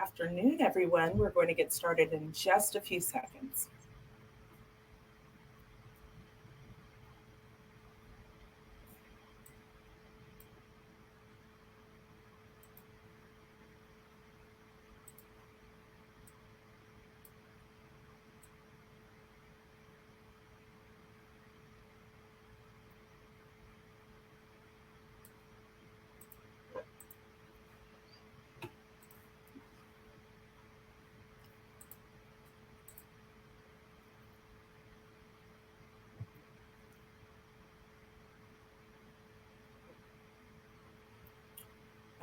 afternoon, everyone. We're going to get started in just a few seconds.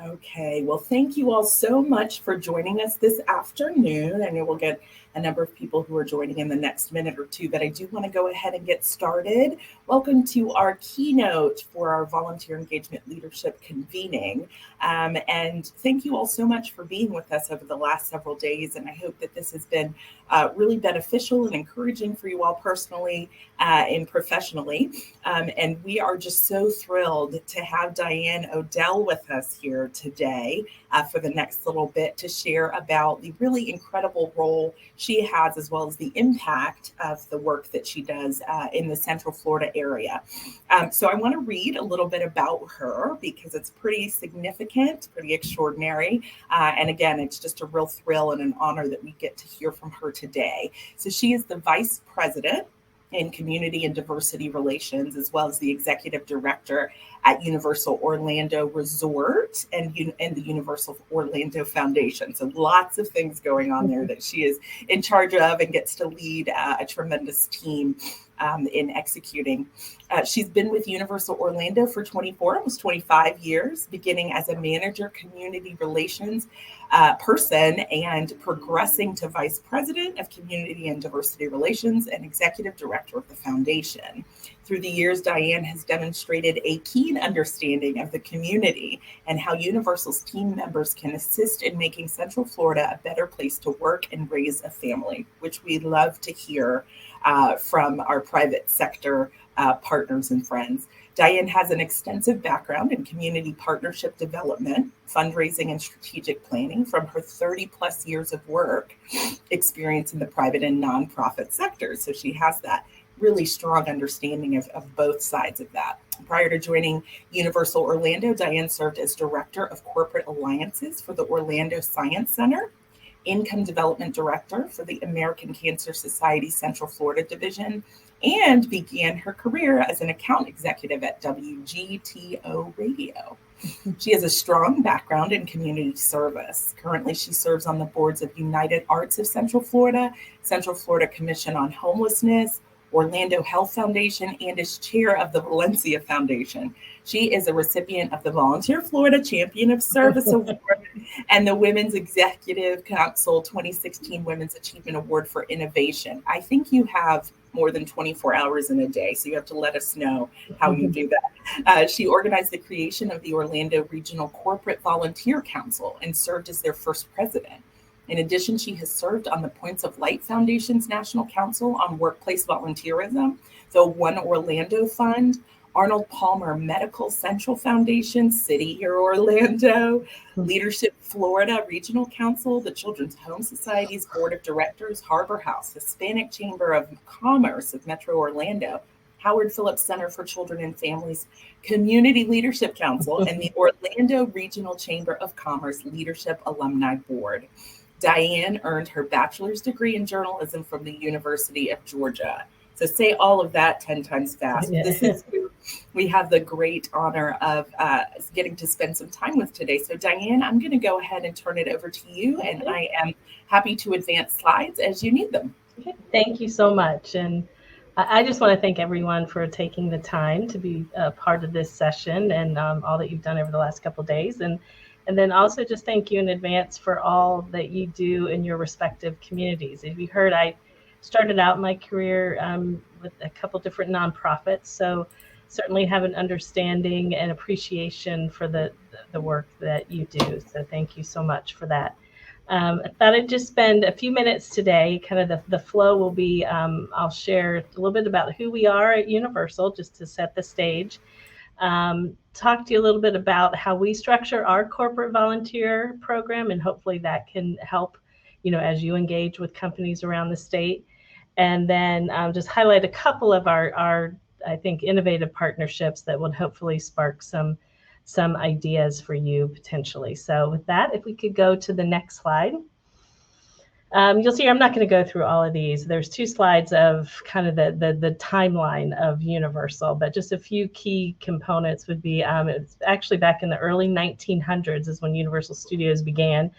Okay, well, thank you all so much for joining us this afternoon. I know we'll get a number of people who are joining in the next minute or two, but I do want to go ahead and get started. Welcome to our keynote for our volunteer engagement leadership convening. And thank you all so much for being with us over the last several days. And I hope that this has been really beneficial and encouraging for you all personally and professionally. And we are just so thrilled to have Diane Odell with us here today for the next little bit to share about the really incredible role she has, as well as the impact of the work that she does in the Central Florida area. So I want to read a little bit about her because it's pretty significant, pretty extraordinary. And again, it's just a real thrill and an honor that we get to hear from her today. So she is the Vice President in Community and Diversity Relations, as well as the Executive Director at Universal Orlando Resort and the Universal Orlando Foundation. So lots of things going on there that she is in charge of and gets to lead a tremendous team in executing. She's been with Universal Orlando for 24, almost 25 years, beginning as a manager community relations person and progressing to vice president of community and diversity relations and executive director of the foundation. Through the years, Diane has demonstrated a keen understanding of the community and how Universal's team members can assist in making Central Florida a better place to work and raise a family, which we love to hear from our private sector partners and friends. Diane has an extensive background in community partnership development, fundraising, and strategic planning from her 30 plus years of work experience in the private and nonprofit sectors. So she has that really strong understanding of both sides of that. Prior to joining Universal Orlando, Diane served as Director of Corporate Alliances for the Orlando Science Center, Income Development Director for the American Cancer Society Central Florida Division, and began her career as an account executive at WGTO Radio. She has a strong background in community service. Currently, she serves on the boards of United Arts of Central Florida, Central Florida Commission on Homelessness, Orlando Health Foundation, and is chair of the Valencia Foundation. She is a recipient of the Volunteer Florida Champion of Service Award and the Women's Executive Council 2016 Women's Achievement Award for Innovation. I think you have more than 24 hours in a day, so you have to let us know how you do that. She organized the creation of the Orlando Regional Corporate Volunteer Council and served as their first president. In addition, she has served on the Points of Light Foundation's National Council on Workplace Volunteerism, the One Orlando Fund, Arnold Palmer Medical Central Foundation, City Here Orlando, Leadership Florida Regional Council, the Children's Home Society's Board of Directors, Harbor House, Hispanic Chamber of Commerce of Metro Orlando, Howard Phillips Center for Children and Families, Community Leadership Council, and the Orlando Regional Chamber of Commerce Leadership Alumni Board. Diane earned her bachelor's degree in journalism from the University of Georgia. So say all of that 10 times fast. Yeah. This is who we have the great honor of getting to spend some time with today. So Diane, I'm going to go ahead and turn it over to you, and I am happy to advance slides as you need them. Okay. Thank you so much. And I just want to thank everyone for taking the time to be a part of this session and all that you've done over the last couple of days. And then also just thank you in advance for all that you do in your respective communities. As you heard, I started out my career with a couple different nonprofits, so certainly have an understanding and appreciation for the work that you do. So thank you so much for that. I thought I'd just spend a few minutes today, kind of the flow will be, I'll share a little bit about who we are at Universal, just to set the stage. talk to you a little bit about how we structure our corporate volunteer program, and hopefully that can help, as you engage with companies around the state. And then just highlight a couple of our I think, innovative partnerships that would hopefully spark some ideas for you potentially. So with that, if we could go to the next slide. You'll see I'm not going to go through all of these. There's 2 slides of kind of the timeline of Universal, but just a few key components would be, it's actually back in the early 1900s is when Universal Studios began.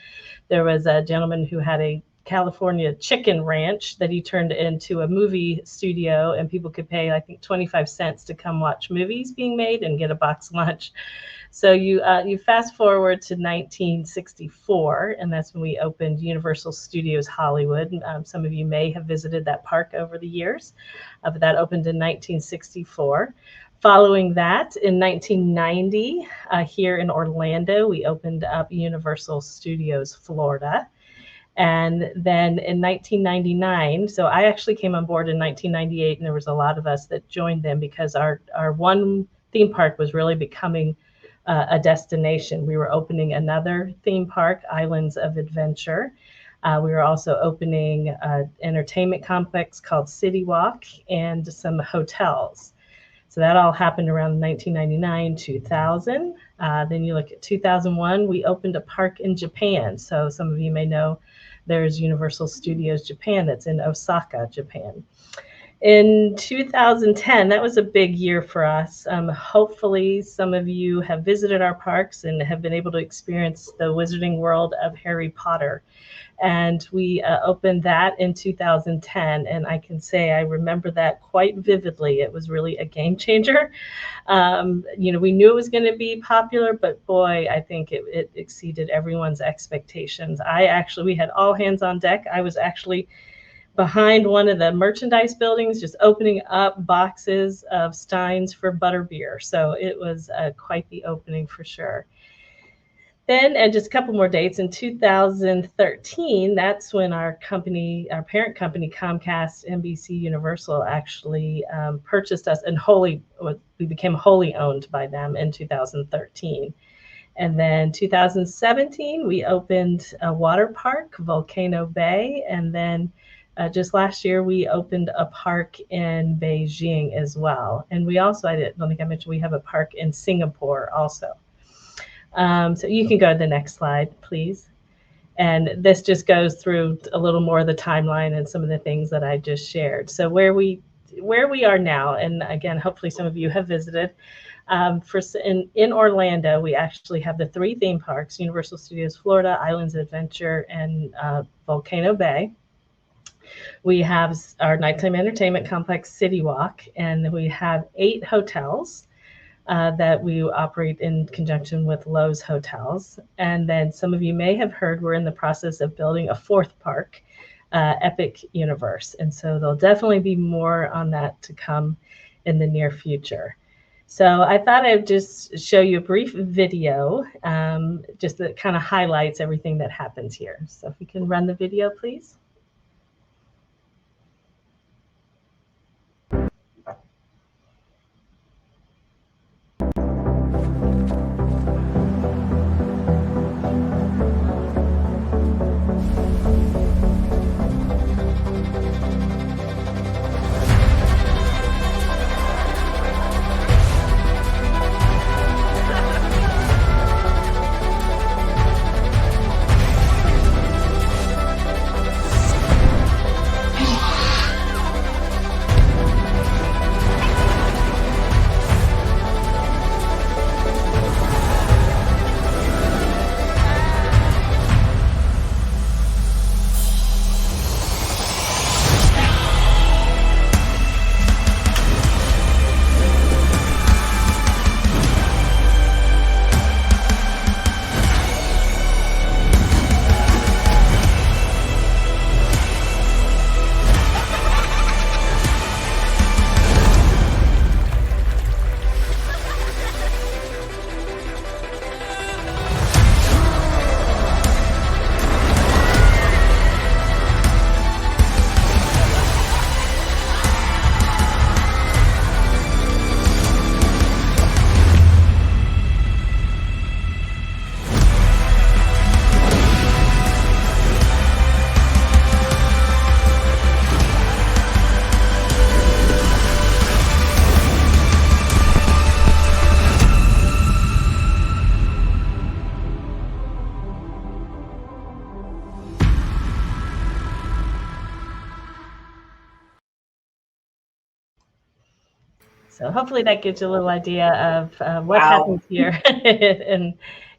There was a gentleman who had a California chicken ranch that he turned into a movie studio, and people could pay, I think, 25 cents to come watch movies being made and get a box lunch. So you fast forward to 1964, and that's when we opened Universal Studios Hollywood. Some of you may have visited that park over the years, but that opened in 1964. Following that, in 1990, here in Orlando, we opened up Universal Studios Florida. And then in 1999, so I actually came on board in 1998, and there was a lot of us that joined them because our one theme park was really becoming a destination. We were opening another theme park, Islands of Adventure. We were also opening an entertainment complex called City Walk and some hotels. So that all happened around 1999, 2000. Then you look at 2001, we opened a park in Japan. So some of you may know there's Universal Studios Japan that's in Osaka, Japan. In 2010, that was a big year for us. Hopefully some of you have visited our parks and have been able to experience the wizarding world of Harry Potter. And we opened that in 2010. And I can say I remember that quite vividly. It was really a game changer. We knew it was going to be popular, but boy, I think it exceeded everyone's expectations. We had all hands on deck. I was actually behind one of the merchandise buildings, just opening up boxes of steins for butterbeer. So it was quite the opening for sure. Then, and just a couple more dates, in 2013, that's when our parent company, Comcast NBC Universal, actually purchased us, and we became wholly owned by them in 2013. And then 2017, we opened a water park, Volcano Bay, and then just last year, we opened a park in Beijing as well. And we also, I don't think I mentioned, we have a park in Singapore also. So you can go to the next slide, please. And this just goes through a little more of the timeline and some of the things that I just shared. So where we are now, and again, hopefully some of you have visited, in Orlando, we actually have the 3 theme parks, Universal Studios Florida, Islands of Adventure, and Volcano Bay. We have our nighttime entertainment complex, City Walk, and we have 8 hotels that we operate in conjunction with Lowe's Hotels. And then some of you may have heard we're in the process of building a 4th park, Epic Universe. And so there'll definitely be more on that to come in the near future. So I thought I'd just show you a brief video, just that kind of highlights everything that happens here. So if we can run the video, please. So hopefully that gives you a little idea of what Wow. happens here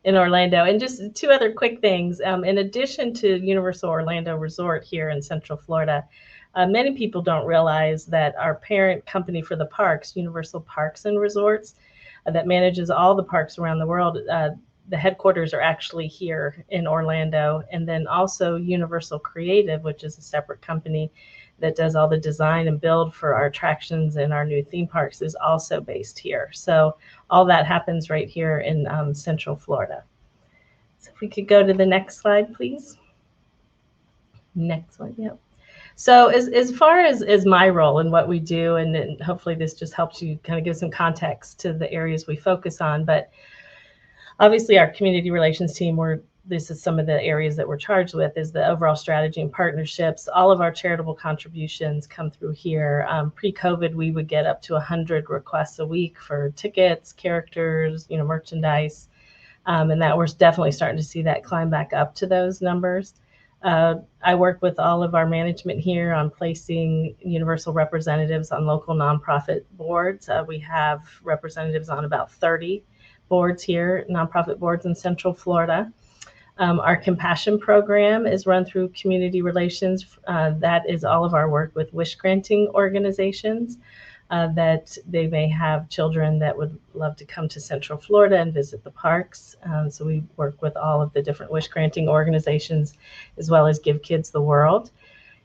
in Orlando. And just two other quick things. In addition to Universal Orlando Resort here in Central Florida, many people don't realize that our parent company for the parks, Universal Parks and Resorts, that manages all the parks around the world, the headquarters are actually here in Orlando. And then also Universal Creative, which is a separate company that does all the design and build for our attractions and our new theme parks, is also based here. So all that happens right here in Central Florida. So if we could go to the next slide, please. Next one, yep. So as far as my role and what we do, and hopefully this just helps you kind of give some context to the areas we focus on, but obviously our community relations team, this is some of the areas that we're charged with, is the overall strategy and partnerships. All of our charitable contributions come through here. Pre-COVID, we would get up to 100 requests a week for tickets, characters, merchandise, and that we're definitely starting to see that climb back up to those numbers. I work with all of our management here on placing Universal representatives on local nonprofit boards. We have representatives on about 30 boards here, nonprofit boards in Central Florida. Our compassion program is run through community relations. That is all of our work with wish granting organizations, that they may have children that would love to come to Central Florida and visit the parks. So we work with all of the different wish granting organizations, as well as Give Kids the World.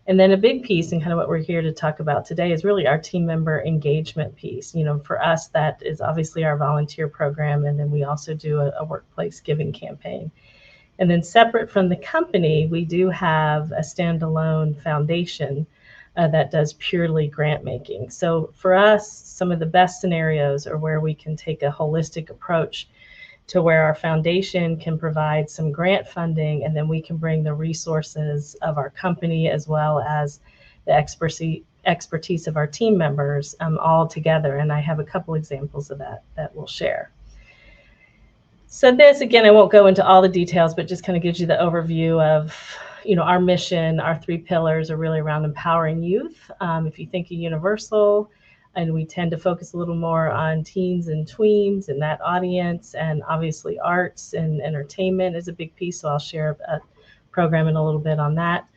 And then a big piece, and kind of what we're here to talk about today, is really our team member engagement piece. For us, that is obviously our volunteer program, and then we also do a workplace giving campaign. And then separate from the company, we do have a standalone foundation that does purely grant making. So for us, some of the best scenarios are where we can take a holistic approach to where our foundation can provide some grant funding, and then we can bring the resources of our company as well as the expertise of our team members all together. And I have a couple examples of that we'll share. So this, again, I won't go into all the details, but just kind of gives you the overview of, our mission. Our 3 pillars are really around empowering youth. If you think of Universal, and we tend to focus a little more on teens and tweens and that audience, and obviously arts and entertainment is a big piece. So I'll share a program in a little bit on that.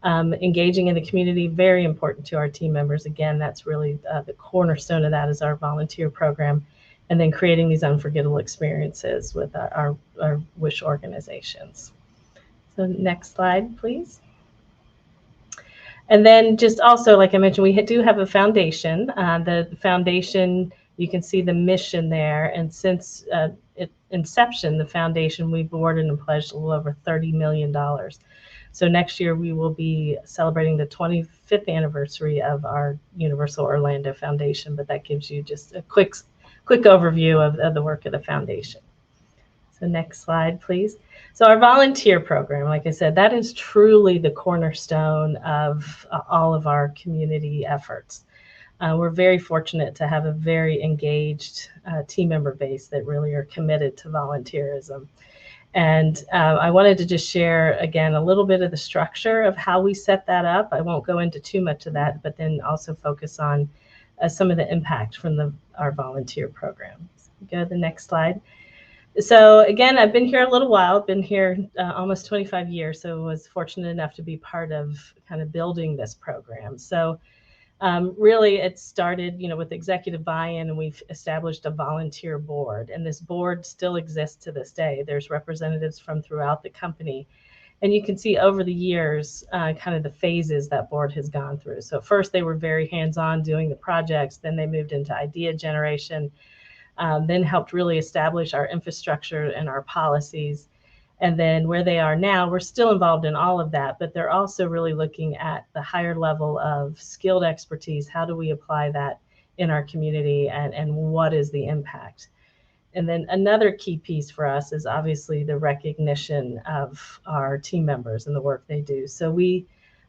Engaging in the community, very important to our team members. Again, that's really the cornerstone of that is our volunteer program. And then creating these unforgettable experiences with our wish organizations. So next slide, please. And then just also, like I mentioned, we do have a foundation. The foundation, you can see the mission there. And since inception, the foundation, we've awarded and pledged a little over $30 million. So next year, we will be celebrating the 25th anniversary of our Universal Orlando Foundation. But that gives you just a quick overview of the work of the foundation. So next slide, please. So our volunteer program, like I said, that is truly the cornerstone of all of our community efforts. We're very fortunate to have a very engaged team member base that really are committed to volunteerism. And I wanted to just share, again, a little bit of the structure of how we set that up. I won't go into too much of that, but then also focus on some of the impact from our volunteer program. So go to the next slide. So again, I've been here a little while, been here almost 25 years, so was fortunate enough to be part of kind of building this program. So really it started, with executive buy-in, and we've established a volunteer board, and this board still exists to this day. There's representatives from throughout the company. And you can see over the years, kind of the phases that board has gone through. So first they were very hands-on doing the projects, then they moved into idea generation, then helped really establish our infrastructure and our policies. And then where they are now, we're still involved in all of that, but they're also really looking at the higher level of skilled expertise. How do we apply that in our community, and what is the impact? And then another key piece for us is obviously the recognition of our team members and the work they do. So we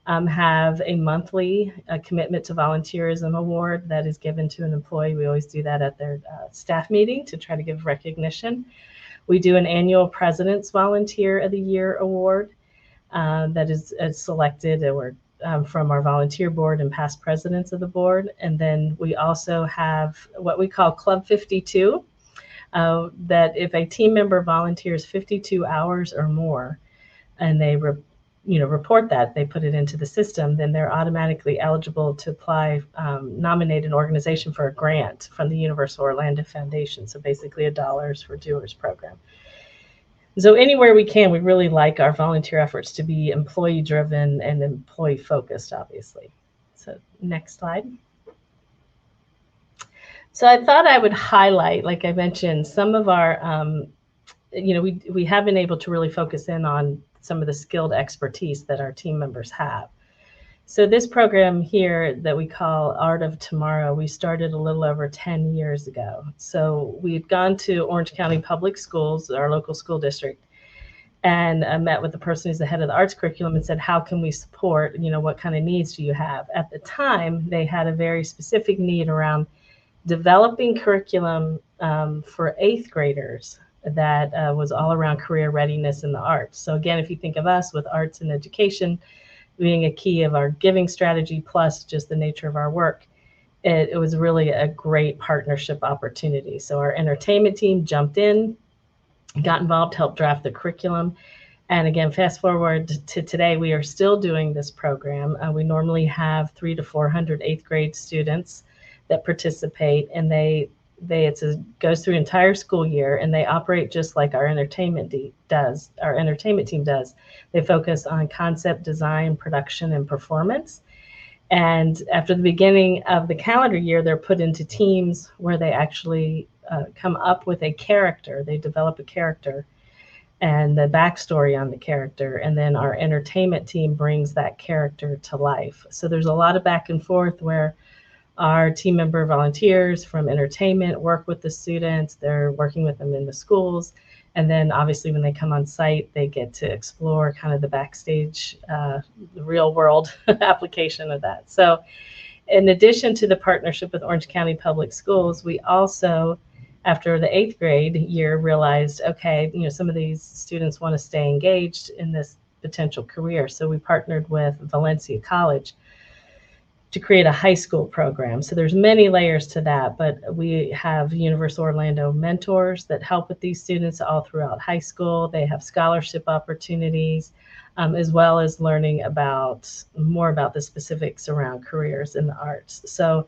have a monthly commitment to volunteerism award that is given to an employee. We always do that at their staff meeting to try to give recognition. We do an annual President's Volunteer of the Year award that is selected, or from our volunteer board and past presidents of the board. And then we also have what we call Club 52, that if a team member volunteers 52 hours or more, and they report that, they put it into the system, then they're automatically eligible to apply, nominate an organization for a grant from the Universal Orlando Foundation. So basically a Dollars for Doers program. So anywhere we can, we really like our volunteer efforts to be employee driven and employee focused, obviously. So next slide. So I thought I would highlight, like I mentioned, some of our, we have been able to really focus in on some of the skilled expertise that our team members have. So this program here that we call Art of Tomorrow, we started a little over 10 years ago. So we've gone to Orange County Public Schools, our local school district, and met with the person who's the head of the arts curriculum and said, how can we support, what kind of needs do you have? At the time, they had a very specific need around developing curriculum for 8th graders that was all around career readiness in the arts. So again, if you think of us with arts and education being a key of our giving strategy, plus just the nature of our work, it was really a great partnership opportunity. So our entertainment team jumped in, got involved, helped draft the curriculum. And again, fast forward to today, we are still doing this program. We normally have 300 to 400 8th grade students that participate, and goes through an entire school year, and they operate just like our entertainment does. Our entertainment team does. They focus on concept, design, production, and performance. And after the beginning of the calendar year, they're put into teams where they actually come up with a character. They develop a character and the backstory on the character, and then our entertainment team brings that character to life. So there's a lot of back and forth where our team member volunteers from entertainment work with the students. They're working with them in the schools. And then obviously when they come on site, they get to explore kind of the backstage, the real world application of that. So in addition to the partnership with Orange County Public Schools, we also, after the 8th grade year, realized, okay, some of these students want to stay engaged in this potential career. So we partnered with Valencia College to create a high school program. So there's many layers to that, but we have Universal Orlando mentors that help with these students all throughout high school. They have scholarship opportunities, as well as learning more about the specifics around careers in the arts. So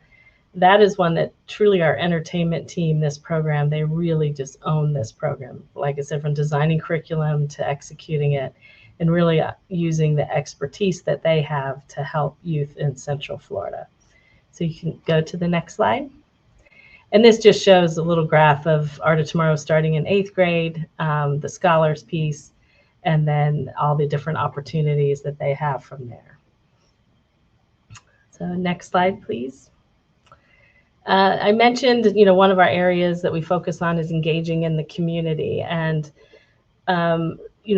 that is one that truly our entertainment team, this program, they really just own this program. Like I said, from designing curriculum to executing it, and really using the expertise that they have to help youth in Central Florida. So you can go to the next slide. And this just shows a little graph of Art of Tomorrow starting in 8th grade, the scholars piece, and then all the different opportunities that they have from there. So next slide, please. I mentioned, one of our areas that we focus on is engaging in the community. And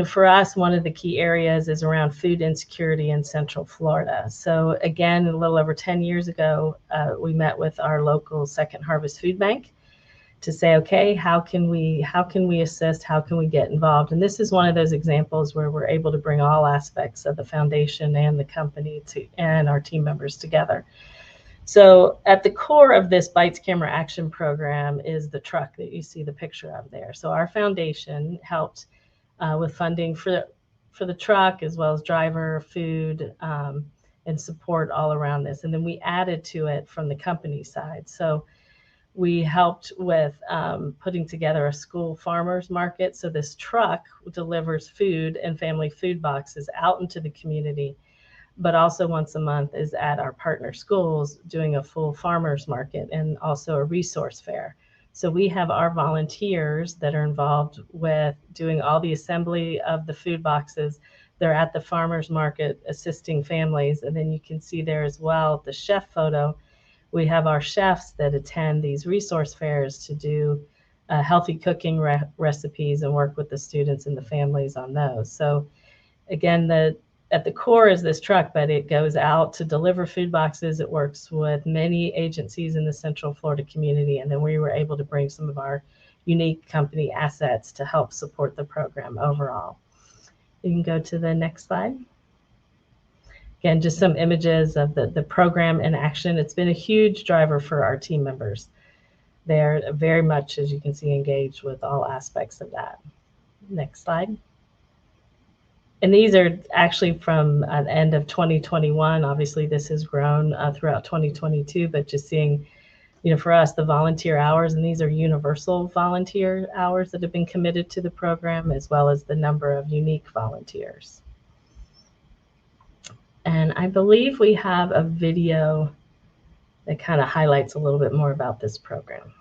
for us, one of the key areas is around food insecurity in Central Florida. So again, a little over 10 years ago, we met with our local Second Harvest Food Bank to say, okay, how can we assist? How can we get involved? And this is one of those examples where we're able to bring all aspects of the foundation and the company and our team members together. So at the core of this Bites Camera Action program is the truck that you see the picture of there. So our foundation helped with funding for the truck, as well as driver, food, and support all around this. And then we added to it from the company side. So we helped with putting together a school farmers market. So this truck delivers food and family food boxes out into the community, but also once a month is at our partner schools doing a full farmers market and also a resource fair. So we have our volunteers that are involved with doing all the assembly of the food boxes. They're at the farmers market assisting families. And then you can see there as well, the chef photo. We have our chefs that attend these resource fairs to do healthy cooking recipes and work with the students and the families on those. So again, at the core is this truck, but it goes out to deliver food boxes. It works with many agencies in the Central Florida community. And then we were able to bring some of our unique company assets to help support the program overall. You can go to the next slide. Again, just some images of the program in action. It's been a huge driver for our team members. They're very much, as you can see, engaged with all aspects of that. Next slide. And these are actually from an end of 2021. Obviously, this has grown throughout 2022, but just seeing, for us, the volunteer hours, and these are universal volunteer hours that have been committed to the program, as well as the number of unique volunteers. And I believe we have a video that kind of highlights a little bit more about this program.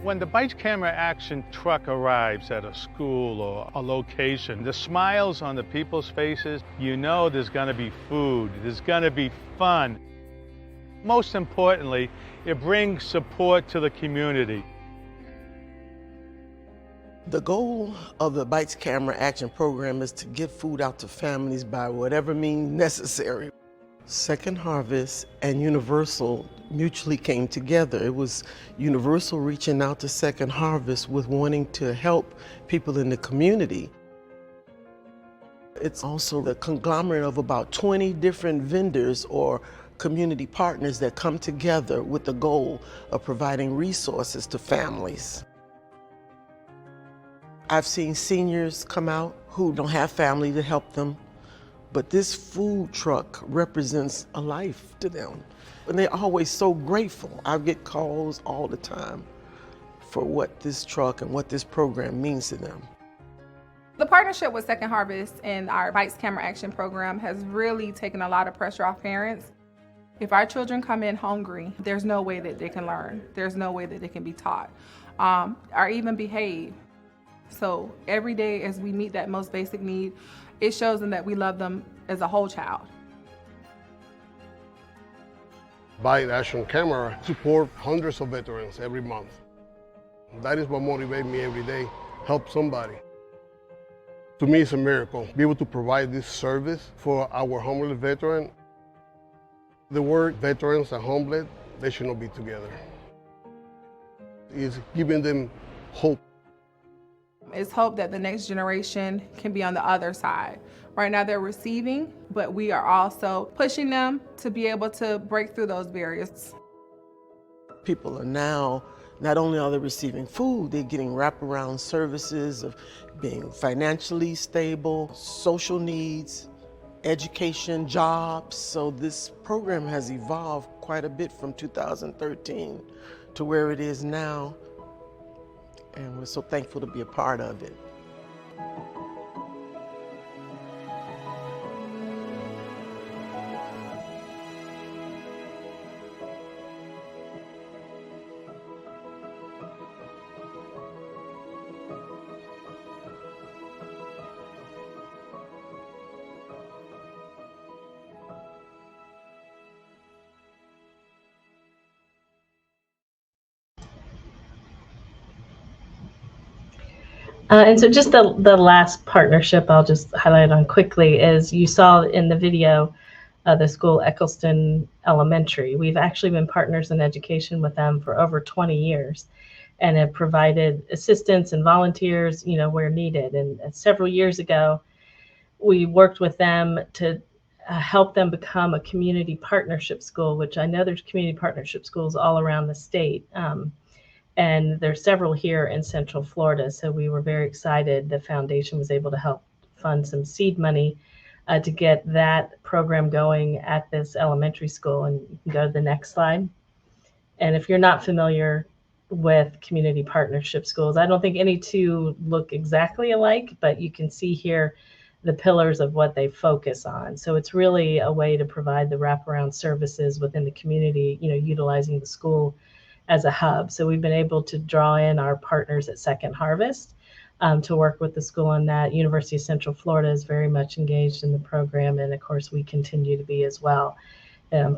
When the Bites Camera Action truck arrives at a school or a location, the smiles on the people's faces, you know there's going to be food, there's going to be fun. Most importantly, it brings support to the community. The goal of the Bites Camera Action program is to get food out to families by whatever means necessary. Second Harvest and Universal mutually came together. It was Universal reaching out to Second Harvest with wanting to help people in the community. It's also the conglomerate of about 20 different vendors or community partners that come together with the goal of providing resources to families. I've seen seniors come out who don't have family to help them, but this food truck represents a life to them. And they're always so grateful. I get calls all the time for what this truck and what this program means to them. The partnership with Second Harvest and our Bites Camera Action program has really taken a lot of pressure off parents. If our children come in hungry, there's no way that they can learn. There's no way that they can be taught or even behave. So every day as we meet that most basic need, it shows them that we love them as a whole child. Bites Action Camera support hundreds of veterans every month. That is what motivates me every day, help somebody. To me, it's a miracle, be able to provide this service for our homeless veteran. The word veterans and homeless, they should not be together. It's giving them hope. It's hope that the next generation can be on the other side. Right now they're receiving, but we are also pushing them to be able to break through those barriers. People are now, not only are they receiving food, they're getting wraparound services of being financially stable, social needs, education, jobs. So this program has evolved quite a bit from 2013 to where it is now. And we're so thankful to be a part of it. And so just the last partnership I'll just highlight on quickly is you saw in the video the school Eccleston Elementary. We've actually been partners in education with them for over 20 years and have provided assistance and volunteers, where needed. And several years ago, we worked with them to help them become a community partnership school, which I know there's community partnership schools all around the state. And there's several here in Central Florida. So we were very excited. The foundation was able to help fund some seed money to get that program going at this elementary school. And you can go to the next slide. And if you're not familiar, with community partnership schools. I don't think any two look exactly alike, but you can see here the pillars of what they focus on. So it's really a way to provide the wraparound services within the community, utilizing the school as a hub. So we've been able to draw in our partners at Second Harvest to work with the school on that. University of Central Florida is very much engaged in the program, and of course we continue to be as well,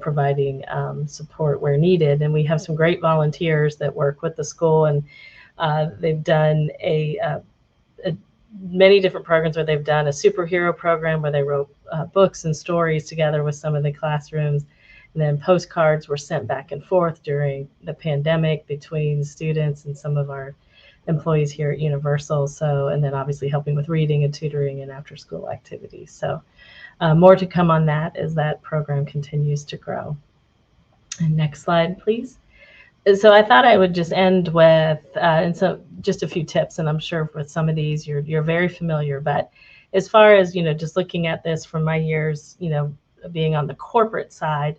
providing support where needed. And we have some great volunteers that work with the school, and they've done many different programs where they've done a superhero program where they wrote books and stories together with some of the classrooms. And then postcards were sent back and forth during the pandemic between students and some of our employees here at Universal. So, and then obviously helping with reading and tutoring and after school activities. So more to come on that as that program continues to grow. And next slide, please. So I thought I would just end with, and so just a few tips, and I'm sure with some of these you're very familiar, but as far as, just looking at this from my years, being on the corporate side,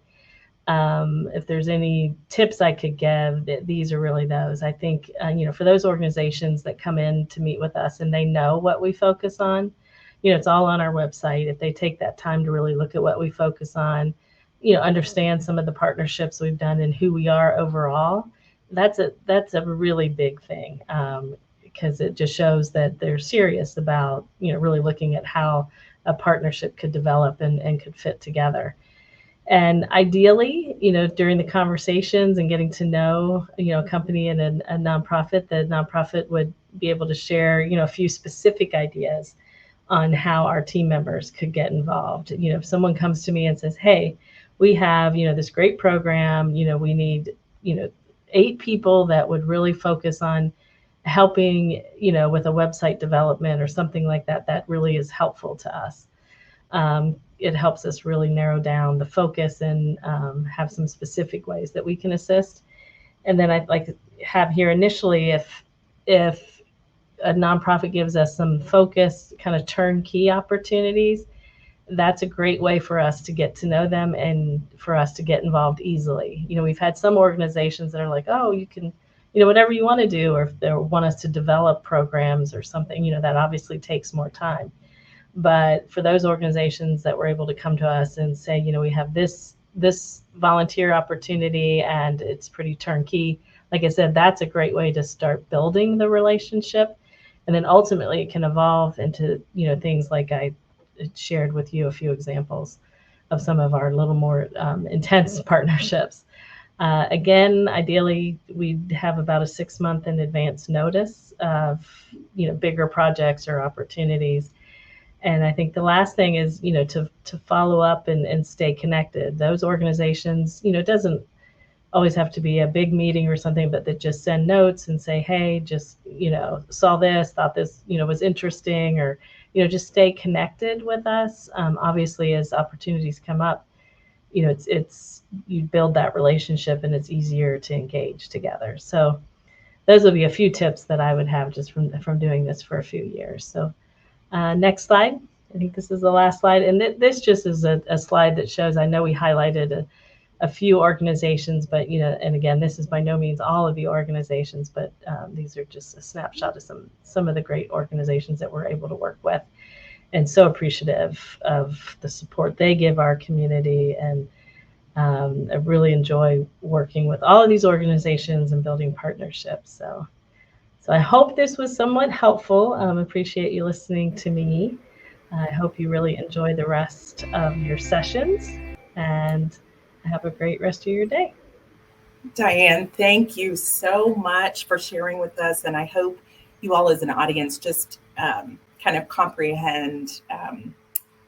if there's any tips I could give, these are really those. I think, for those organizations that come in to meet with us and they know what we focus on, it's all on our website. If they take that time to really look at what we focus on, understand some of the partnerships we've done and who we are overall, that's a really big thing, because it just shows that they're serious about, really looking at how a partnership could develop and could fit together. And ideally, during the conversations and getting to know, a company and a nonprofit, the nonprofit would be able to share, a few specific ideas on how our team members could get involved. If someone comes to me and says, hey, we have, this great program, we need, 8 people that would really focus on helping, with a website development or something like that, that really is helpful to us. It helps us really narrow down the focus and have some specific ways that we can assist. And then I'd like to have here initially, if a nonprofit gives us some focus, kind of turnkey opportunities, that's a great way for us to get to know them and for us to get involved easily. We've had some organizations that are like, oh, you can, whatever you want to do, or if they want us to develop programs or something, that obviously takes more time. But for those organizations that were able to come to us and say, we have this volunteer opportunity and it's pretty turnkey, like I said, that's a great way to start building the relationship. And then ultimately it can evolve into, things like I shared with you a few examples of some of our little more intense partnerships. Again, ideally, we'd have about a 6-month in advance notice of, bigger projects or opportunities. And I think the last thing is, to follow up and stay connected. Those organizations, it doesn't always have to be a big meeting or something, but that just send notes and say, hey, just, saw this, thought this, was interesting, or, just stay connected with us. Obviously, as opportunities come up, it's you build that relationship and it's easier to engage together. So those would be a few tips that I would have just from doing this for a few years. So next slide. I think this is the last slide. And this just is a slide that shows, I know we highlighted a few organizations, but, and again, this is by no means all of the organizations, but these are just a snapshot of some of the great organizations that we're able to work with, and so appreciative of the support they give our community. And I really enjoy working with all of these organizations and building partnerships. So I hope this was somewhat helpful. Appreciate you listening to me. I hope you really enjoy the rest of your sessions, and have a great rest of your day. Diane, thank you so much for sharing with us. And I hope you all as an audience just kind of comprehend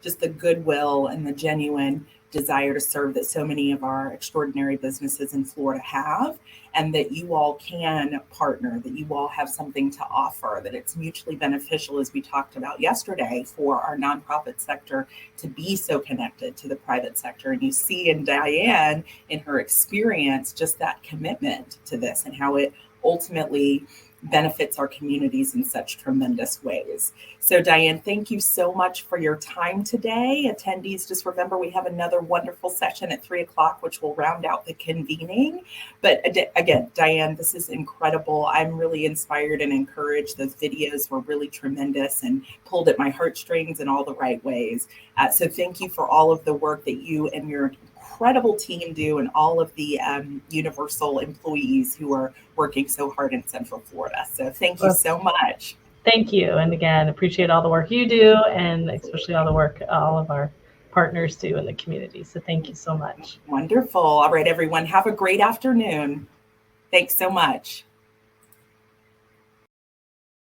just the goodwill and the genuine desire to serve that so many of our extraordinary businesses in Florida have, and that you all can partner, that you all have something to offer, that it's mutually beneficial, as we talked about yesterday, for our nonprofit sector to be so connected to the private sector. And you see in Diane, in her experience, just that commitment to this and how it ultimately benefits our communities in such tremendous ways. So Diane, thank you so much for your time today. Attendees, just remember we have another wonderful session at 3:00, which will round out the convening. But again, Diane, this is incredible. I'm really inspired and encouraged. Those videos were really tremendous and pulled at my heartstrings in all the right ways. So thank you for all of the work that you and your incredible team do, and all of the Universal employees who are working so hard in Central Florida. So thank you so much. Thank you. And again, appreciate all the work you do, and especially all the work all of our partners do in the community. So thank you so much. Wonderful. All right, everyone, have a great afternoon. Thanks so much.